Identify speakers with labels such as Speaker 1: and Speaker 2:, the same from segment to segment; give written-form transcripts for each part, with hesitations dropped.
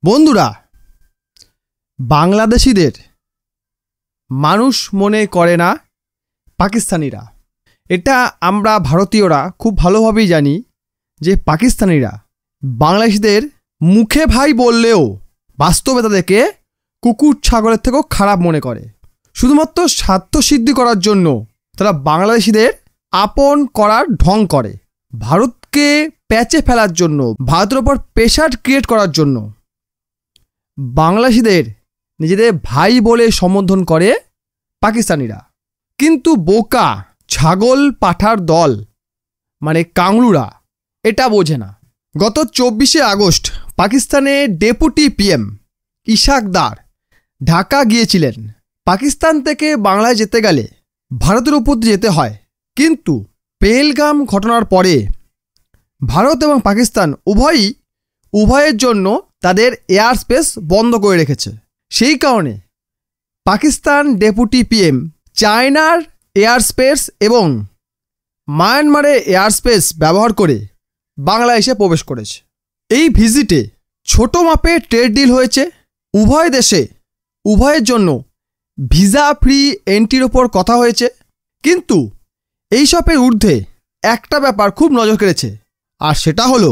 Speaker 1: বন্ধুরা, বাংলাদেশিদের মানুষ মনে করে না পাকিস্তানিরা। এটা আমরা ভারতীয়রা খুব ভালোভাবেই জানি যে পাকিস্তানিরা বাংলাদেশিদের মুখে ভাই বললেও বাস্তবে তাদেরকে কুকুর ছাগলের থেকেও খারাপ মনে করে। শুধুমাত্র স্বার্থসিদ্ধি করার জন্য তারা বাংলাদেশিদের আপন করার ঢং করে। ভারতকে প্যাচে ফেলার জন্য, ভারতের ওপর প্রেশার ক্রিয়েট করার জন্য বাংলাদেশিদের নিজেদের ভাই বলে সম্বোধন করে পাকিস্তানিরা। কিন্তু বোকা ছাগল পাঠার দল মানে কাংলুরা এটা বোঝে না। গত 24শে আগস্ট পাকিস্তানে ডেপুটি পিএম ইশাক দার ঢাকা গিয়েছিলেন। পাকিস্তান থেকে বাংলায় যেতে গেলে ভারতের উপর দিয়ে যেতে হয়, কিন্তু পেহেলগাম ঘটনার পরে ভারত এবং পাকিস্তান উভয়ের জন্য তাদের এয়ার স্পেস বন্ধ করে রেখেছে। সেই কারণে পাকিস্তান ডেপুটি পিএম চায়নার এয়ার স্পেস এবং মায়ানমারের এয়ার স্পেস ব্যবহার করে বাংলাদেশে প্রবেশ করেছে। এই ভিজিটে ছোট মাপে ট্রেড ডিল হয়েছে। উভয় দেশে উভয়ের জন্য ভিসা ফ্রি এন্ট্রির ওপর কথা হয়েছে। কিন্তু এইসবের ঊর্ধ্বে একটা ব্যাপার খুব নজর কেড়েছে, আর সেটা হলো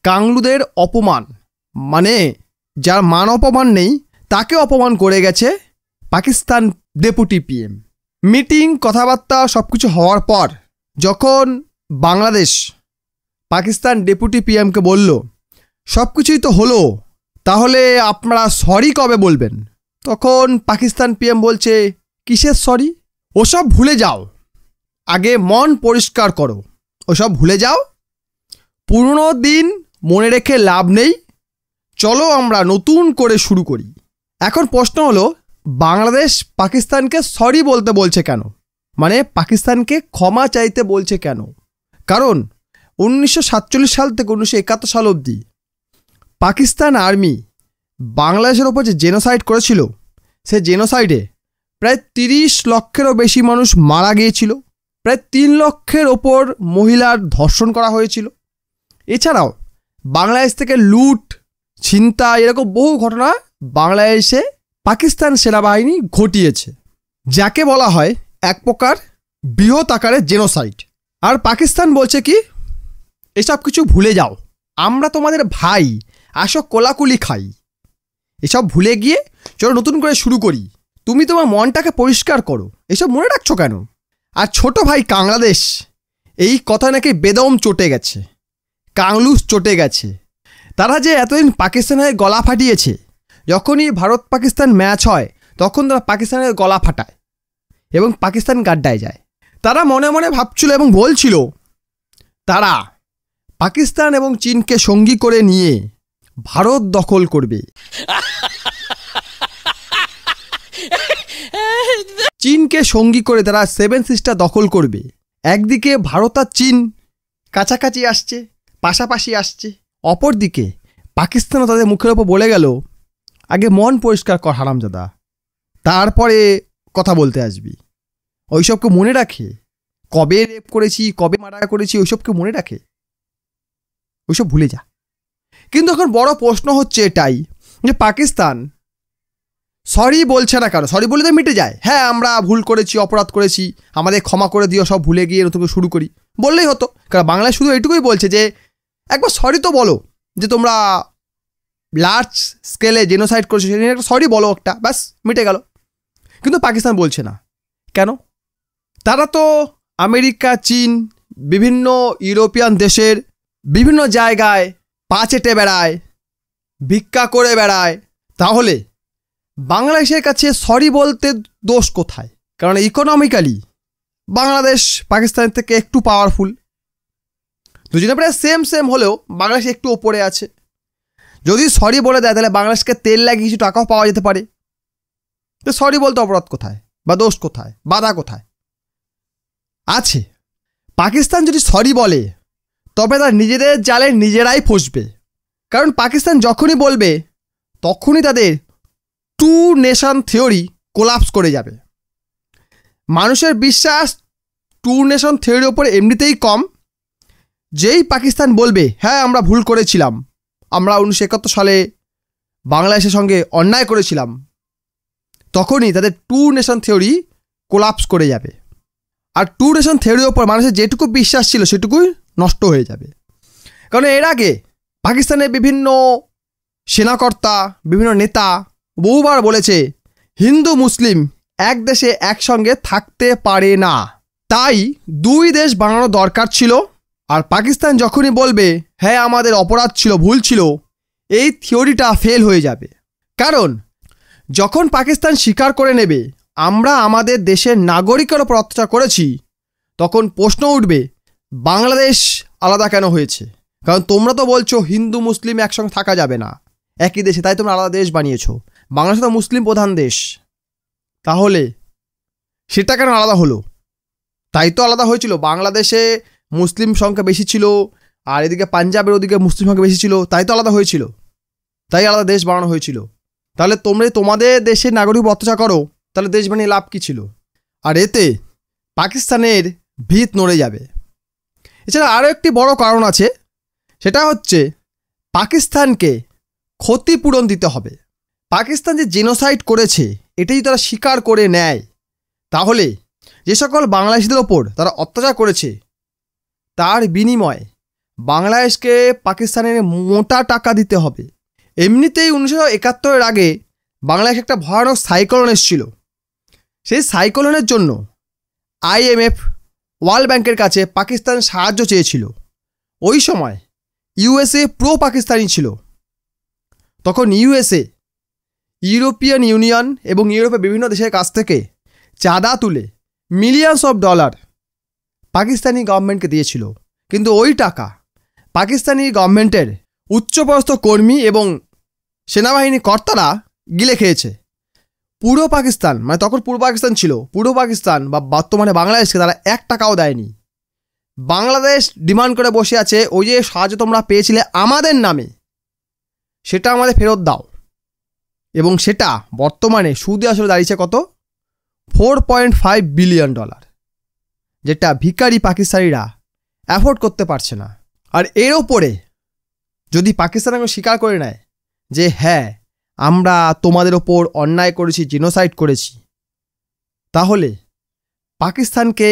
Speaker 1: কাংলুদের অপমান। মানে যার মান অপমান নেই তাকে অপমান করে গেছে পাকিস্তান ডেপুটি পিএম। মিটিং কথাবার্তা সব কিছু হওয়ার পর যখন বাংলাদেশ পাকিস্তান ডেপুটি পিএমকে বলল সব কিছুই তো হলো, তাহলে আপনারা সরি কবে বলবেন? তখন পাকিস্তান পিএম বলছে, কিসের সরি? ওসব ভুলে যাও, আগে মন পরিষ্কার করো। ওসব ভুলে যাও, পুরনো দিন মনে রেখে লাভ নেই, চলো আমরা নতুন করে শুরু করি। এখন প্রশ্ন হলো, বাংলাদেশ পাকিস্তানকে সরি বলতে বলছে কেন? মানে পাকিস্তানকে ক্ষমা চাইতে বলছে কেন? কারণ 1947 সাল থেকে 1971 সাল অবধি পাকিস্তান আর্মি বাংলাদেশের ওপর যে জেনোসাইড করেছিল, সে জেনোসাইডে প্রায় 30 লক্ষেরও বেশি মানুষ মারা গিয়েছিল। প্রায় 3 লক্ষের ওপর মহিলার ধর্ষণ করা হয়েছিল। এছাড়াও বাংলাদেশ থেকে লুট, ছিনতাই এরকম বহু ঘটনা বাংলাদেশে পাকিস্তান সেনাবাহিনী ঘটিয়েছে, যাকে বলা হয় এক প্রকার বৃহৎ আকারের জেনোসাইড। আর পাকিস্তান বলছে কি, এসব কিছু ভুলে যাও, আমরা তোমাদের ভাই, আসো কোলাকুলি খাই। এসব ভুলে গিয়ে চলো নতুন করে শুরু করি, তুমি তোমার মনটাকে পরিষ্কার করো, এসব মনে রাখছো কেন? আর ছোট ভাই বাংলাদেশ এই কথা নাকি বেদম চটে গেছে, কাংলুস চটে গেছে। তারা যে এতদিন পাকিস্তানের গলা ফাটিয়েছে, যখনই ভারত পাকিস্তান ম্যাচ হয় তখন তারা পাকিস্তানের গলা ফাটায় এবং পাকিস্তান গাড্ডায় যায়। তারা মনে মনে ভাবছিল এবং বলছিল তারা পাকিস্তান এবং চীনকে সঙ্গী করে নিয়ে ভারত দখল করবে। চীনকে সঙ্গী করে তারা 7 সিস্টার দখল করবে। একদিকে ভারত আর চীন কাছাকাছি আসছে, পাশাপাশি আসছে, অপরদিকে পাকিস্তানও তাদের মুখের ওপর বলে গেল, আগে মন পরিষ্কার কর হারামজাদা, তারপরে কথা বলতে আসবি। ওইসবকে মনে রাখে, কবে রেপ করেছি, কবে মার্ডার করেছি, ওইসবকে মনে রাখে, ওইসব ভুলে যা। কিন্তু এখন বড় প্রশ্ন হচ্ছে এটাই যে পাকিস্তান সরি বলছে না কেন? সরি বলে তো মিটে যায়, হ্যাঁ আমরা ভুল করেছি, অপরাধ করেছি, আমাদের ক্ষমা করে দিও, সব ভুলে গিয়ে নতুন শুরু করি, বললেই হতো। কারণ বাংলায় শুধু এটুকুই বলছে যে একবার সরি তো বলো যে তোমরা লার্জ স্কেলে জেনোসাইড করেছো, সেটা একটা সরি বলো, একটা ব্যাস মিটে গেল। কিন্তু পাকিস্তান বলছে না কেন? তারা তো আমেরিকা, চীন, বিভিন্ন ইউরোপিয়ান দেশের বিভিন্ন জায়গায় পা চেটে বেড়ায়, ভিক্ষা করে বেড়ায়। তাহলে বাংলাদেশের কাছে সরি বলতে দোষ কোথায়? কারণ ইকোনমিক্যালি বাংলাদেশ পাকিস্তানের থেকে একটু পাওয়ারফুল, দুজনে প্রায় সেম হলেও বাংলাদেশ একটু ওপরে আছে। যদি সরি বলে দেয় তাহলে বাংলাদেশকে তেল লাগিয়ে কিছু টাকাও পাওয়া যেতে পারে। তো সরি বলতে অপরাধ কোথায় বা দোষ কোথায়, বাধা কোথায় আছে? পাকিস্তান যদি সরি বলে তবে তার নিজেদের জালে নিজেরাই ফসবে। কারণ পাকিস্তান যখনই বলবে তখনই তাদের 2 নেশন থিওরি কোলাপস করে যাবে। মানুষের বিশ্বাস 2 নেশন থিওরির ওপর এমনিতেই কম। যেই পাকিস্তান বলবে হ্যাঁ আমরা ভুল করেছিলাম, আমরা 1971 সালে বাংলাদেশের সঙ্গে অন্যায় করেছিলাম, তখনই তাদের টু নেশন থিওরি কোলাপস করে যাবে। আর টু নেশন থিওরির ওপর মানুষের যেটুকু বিশ্বাস ছিল সেটুকুই নষ্ট হয়ে যাবে। কারণ এর আগে পাকিস্তানের বিভিন্ন সেনাকর্তা, বিভিন্ন নেতা বহুবার বলেছে হিন্দু মুসলিম এক দেশে একসঙ্গে থাকতে পারে না, তাই দুই দেশ বানানো দরকার ছিল। আর পাকিস্তান যখনই বলবে হ্যাঁ আমাদের অপরাধ ছিল, ভুল ছিল, এই থিওরিটা ফেল হয়ে যাবে। কারণ যখন পাকিস্তান স্বীকার করে নেবে আমরা আমাদের দেশের নাগরিকের ওপর অত্যাচার করেছি, তখন প্রশ্ন উঠবে বাংলাদেশ আলাদা কেন হয়েছে? কারণ তোমরা তো বলছো হিন্দু মুসলিম একসঙ্গে থাকা যাবে না একই দেশে, তাই তোমরা আলাদা দেশ বানিয়েছো। বাংলাদেশ তো মুসলিম প্রধান দেশ, তাহলে সেটা কেন আলাদা হলো? তাই তো আলাদা হয়েছিল, বাংলাদেশে মুসলিম সংখ্যা বেশি ছিল আর এদিকে পাঞ্জাবের ওদিকে মুসলিম সংখ্যা বেশি ছিল, তাই তো আলাদা হয়েছিল, তাই আলাদা দেশ বানানো হয়েছিল। তাহলে তোমরা তোমাদের দেশের নাগরিক অত্যাচার করো, তাহলে দেশ বানিয়ে লাভ কী ছিল? আর এতে পাকিস্তানের ভিত নড়ে যাবে। এছাড়া আরও একটি বড় কারণ আছে, সেটা হচ্ছে পাকিস্তানকে ক্ষতিপূরণ দিতে হবে। পাকিস্তান যে জেনোসাইড করেছে এটাই তারা স্বীকার করে নেয়, তাহলে যে সকল বাংলাদেশিদের ওপর তারা অত্যাচার করেছে তার বিনিময়ে বাংলাদেশকে পাকিস্তানের মোটা টাকা দিতে হবে। এমনিতেই 1971-এর আগে বাংলাদেশ একটা ভয়ানক সাইক্লোন এসেছিল। সেই সাইক্লোনের জন্য IMF, ওয়ার্ল্ড ব্যাংকের কাছে পাকিস্তান সাহায্য চেয়েছিল। ওই সময় USA প্রো পাকিস্তানি ছিল। তখন USA, ইউরোপিয়ান ইউনিয়ন এবং ইউরোপের বিভিন্ন দেশের কাছ থেকে চাঁদা তুলে মিলিয়নস অফ ডলার পাকিস্তানি গভর্নমেন্টকে দিয়েছিল। কিন্তু ওই টাকা পাকিস্তানি গভর্নমেন্টের উচ্চপদস্থ কর্মী এবং সেনাবাহিনী কর্তারা গিলে খেয়েছে। পূর্ব পাকিস্তান, মানে তখন পূর্ব পাকিস্তান ছিল, পূর্ব পাকিস্তান বা বর্তমানে বাংলাদেশকে তারা 1 টাকাও দেয়নি। বাংলাদেশ ডিমান্ড করে বসে আছে ওই যে সাহায্য তোমরা পেয়েছিলে আমাদের নামে, সেটা আমাদের ফেরত দাও। এবং সেটা বর্তমানে সুদে আসলে দাঁড়িয়েছে কত? $4.5 বিলিয়ন, যেটা ভিখারি পাকিস্তানিরা অ্যাফোর্ড করতে পারছে না। আর এর ওপরে যদি পাকিস্তান এখন স্বীকার করে নেয় যে হ্যাঁ আমরা তোমাদের ওপর অন্যায় করেছি, জেনোসাইড করেছি, তাহলে পাকিস্তানকে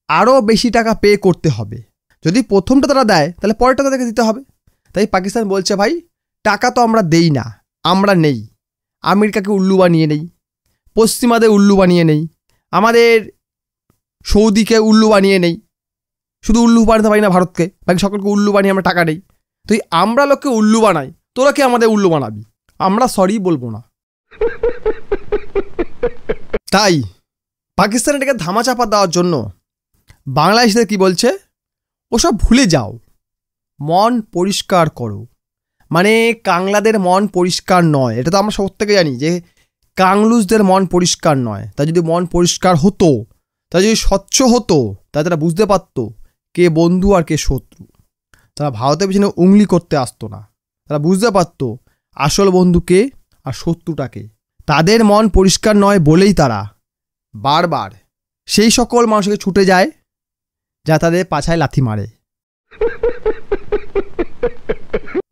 Speaker 1: আরও বেশি টাকা পে করতে হবে। যদি প্রথমটা তারা দেয় তাহলে পরেরটা তাদেরকে দিতে হবে। তাই পাকিস্তান বলছে ভাই টাকা তো আমরা দেই না, আমরা নেই, আমেরিকাকে উল্লু বানিয়ে নেই, পশ্চিমাদের উল্লু বানিয়ে নেই, আমাদের সৌদিকে উল্লু বানিয়ে নেই, শুধু উল্লু বানাতে পারি না ভারতকে, বাকি সকলকে উল্লু বানিয়ে আমরা টাকা নেই। তুই আমরা লোককে উল্লু বানাই, তোরা কি আমাদের উল্লু বানাবি? আমরা সরি বলবো না। তাই পাকিস্তান এটাকে ধামাচাপা দেওয়ার জন্য বাংলাদেশিদের কি বলছে, ওসব ভুলে যাও, মন পরিষ্কার করো। মানে কাংলাদের মন পরিষ্কার নয়, এটা তো আমরা প্রত্যেকে জানি যে কাংলুসদের মন পরিষ্কার নয়। তা যদি মন পরিষ্কার হতো, তা যদি স্বচ্ছ হতো, তাহলে তারা বুঝতে পারতো কে বন্ধু আর কে শত্রু। তারা ভারতের পিছনে উংলি করতে আসতো না, তারা বুঝতে পারতো আসল বন্ধুকে আর শত্রুটাকে। তাদের মন পরিষ্কার নয় বলেই তারা বারবার সেই সকল মানুষকে ছুটে যায় যা তাদের পাছায় লাথি মারে।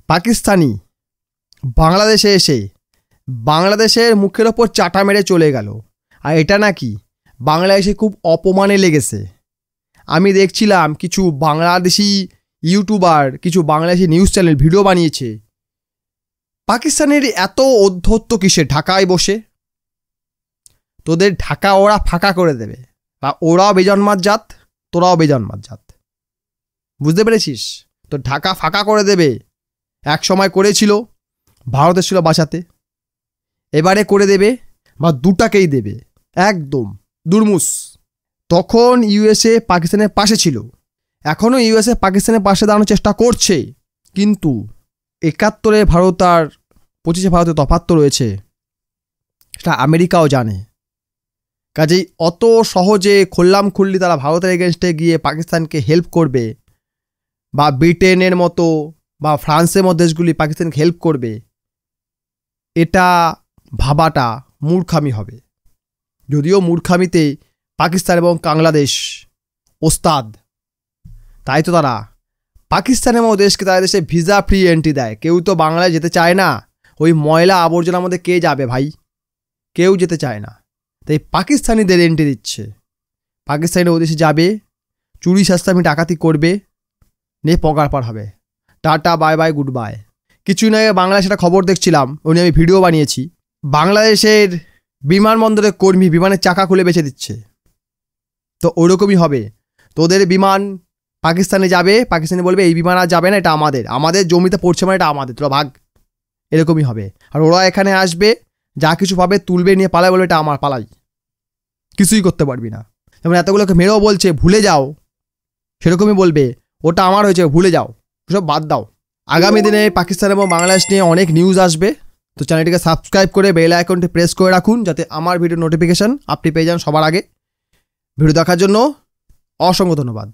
Speaker 1: পাকিস্তানি বাংলাদেশে এসে বাংলাদেশের মুখের ওপর চাটা মেরে চলে গেল, আর এটা নাকি বাংলাদেশে খুব অপমানে লেগেছে। আমি দেখছিলাম কিছু বাংলাদেশি ইউটিউবার, কিছু বাংলাদেশি নিউজ চ্যানেল ভিডিও বানিয়েছে, পাকিস্তানের এত অধ্যত্ত কিসে, ঢাকায় বসে তোদের ঢাকা ওরা ফাঁকা করে দেবে, বা ওরাও বেজন্মার জাত, তোরাও বেজন্মার জাত, বুঝতে পেরেছিস? তো ঢাকা ফাঁকা করে দেবে। এক সময় করেছিল, ভারতের ছিল বাঁচাতে, এবারে করে দেবে, বা দুটাকেই দেবে একদম দুর্মুষ। তখন USA পাকিস্তানের পাশে ছিল, এখনও USA পাকিস্তানের পাশে দাঁড়ানোর চেষ্টা করছে, কিন্তু 71-এ ভারত আর 25-এ ভারতের তফাৎ তো রয়েছে, সেটা আমেরিকাও জানে। কাজেই অত সহজে খোল্লাম খুল্লি তারা ভারতের এগেনস্টে গিয়ে পাকিস্তানকে হেল্প করবে, বা ব্রিটেনের মতো বা ফ্রান্সের মতো দেশগুলি পাকিস্তানকে হেল্প করবে, এটা ভাবাটা মূর্খামি হবে। যদিও মূর্খামিতে পাকিস্তান এবং বাংলাদেশ ওস্তাদ, তাই তো তারা পাকিস্তানের মতো দেশকে তাদের দেশে ভিসা ফ্রি এন্ট্রি দেয়। কেউ তো বাংলায় যেতে চায় না, ওই ময়লা আবর্জনার মধ্যে কে যাবে ভাই? কেউ যেতে চায় না। তাই পাকিস্তানিদের এন্ট্রি দিচ্ছে। পাকিস্তানিরা ওদেশে যাবে, চুরি সাস্তামি ডাকাতি করবে, নিয়ে পগার পার হবে। Tata bye bye good bye. কিছুদিন আগে বাংলাদেশে একটা খবর দেখছিলাম, ওই নিয়ে আমি ভিডিও বানিয়েছি। বাংলাদেশের বিমানবন্দরের কর্মী বিমানের চাকা খুলে বেচে দিচ্ছে। তো ওরকমই হবে, তোদের বিমান পাকিস্তানে যাবে, পাকিস্তানে বলবে এই বিমান আর যাবে না, এটা আমাদের, আমাদের জমিতে পড়ছে মানে এটা আমাদের, তোরা ভাগ। এরকমই হবে। আর ওরা এখানে আসবে, যা কিছু পাবে তুলবে, নিয়ে পালায়, বলবে এটা আমার, পালাই, কিছুই করতে পারবি না। যেমন এতগুলোকে মেরেও বলছে ভুলে যাও, সেরকমই বলবে ওটা আমার হয়েছে, ভুলে যাও, সব বাদ দাও। আগামী দিনে পাকিস্তান এবং বাংলাদেশ নিয়ে অনেক নিউজ আসবে। তো চ্যানেলটিকে সাবস্ক্রাইব করে বেল আইকনটি প্রেস করে রাখুন, যাতে আমার ভিডিও নোটিফিকেশান আপনি পেয়ে যান সবার আগে। ভিডিও দেখার জন্য অসংখ্য ধন্যবাদ।